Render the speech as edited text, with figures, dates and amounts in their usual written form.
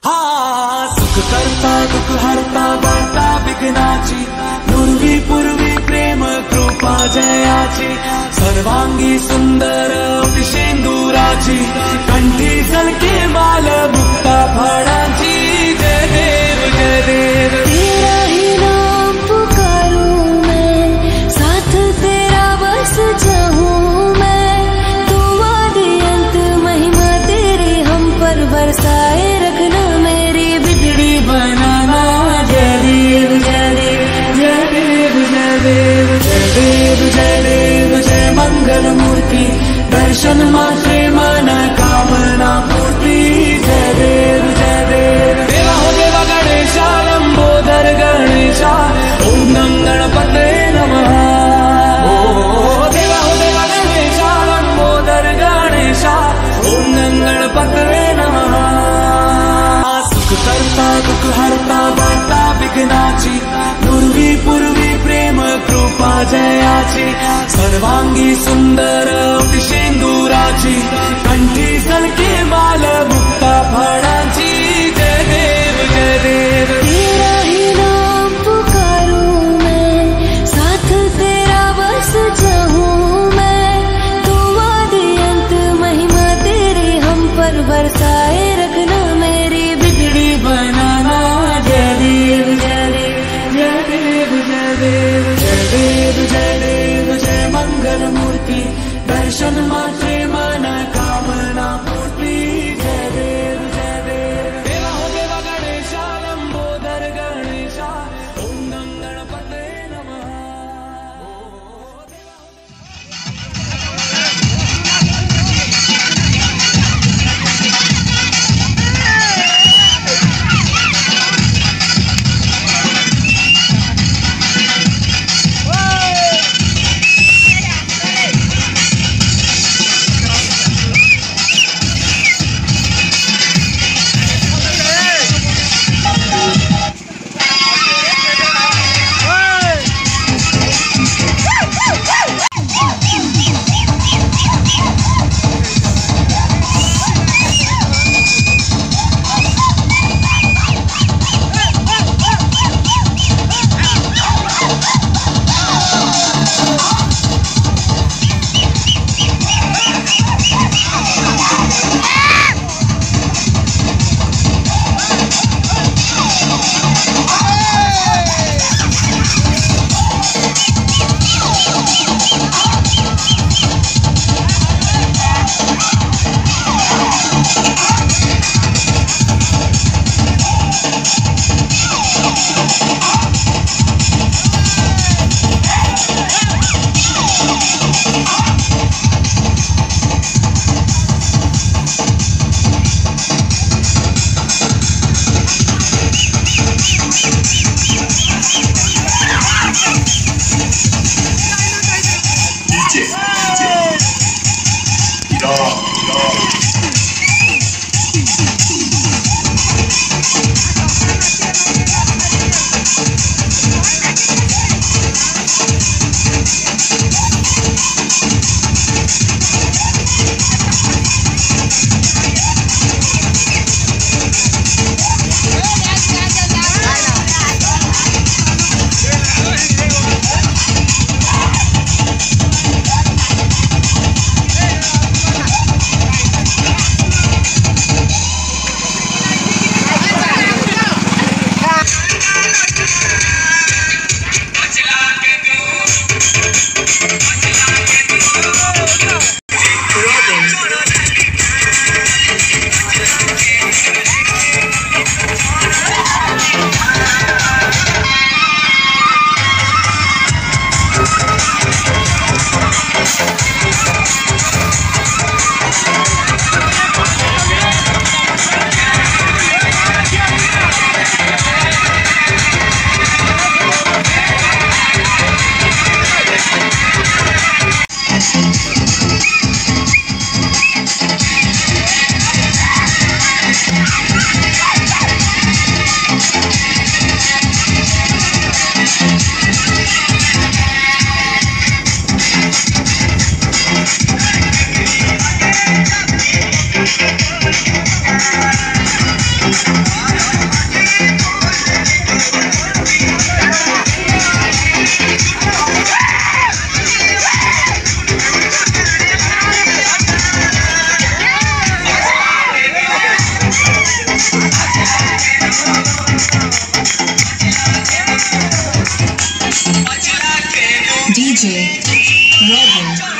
हाँ सुख करता दुख हरता वार्ता विघ्नाची नुर्वी पूर्वी प्रेम कृपा जयाची सर्वांगी सुंदर शेंदुराची कंठी झलके माल मुक्ता फळाची जय देव जय देव तेरा ही नाम पुकारूं मैं साथ तेरा बस चाहूं मैं तू आदि अंत महिमा तेरी हम पर बरसाए रखना मेरी बिगड़ी बनाना जय देव जय देव जय देव जय देव जय देव जय देव जय मंगल मूर्ति दर्शन मात्रे मन कामना पूर्ति जय देव जय देव देवा हो देवा गणेशा लंबोदर गणेशा ओम नम गणपते नमः ओ देवा हो देवा गणेशा लंबोदर गणेशा ओम नम गणपते नमः सुख करता दुख हरता वार्ता विघ्नाची नुर्वी पूर्वी प्रेम कृपा जयाची सर्वांगी सुंदर शेंदुराची कंठी झलके माल मुक्ता फळाची जय देव जय देव तेरा ही नाम पुकारूं मैं साथ तेरा बस चाहूं मैं तू आदि अंत महिमा तेरी हम पर बरसाए रखना मेरी बिगड़ी बनाना जय देव जय देव जय देव जय देव जय देव जय देव जय मंगल मूर्ति दर्शन मात्रे मन कामना पूर्ति जय देव जय DJ Robin.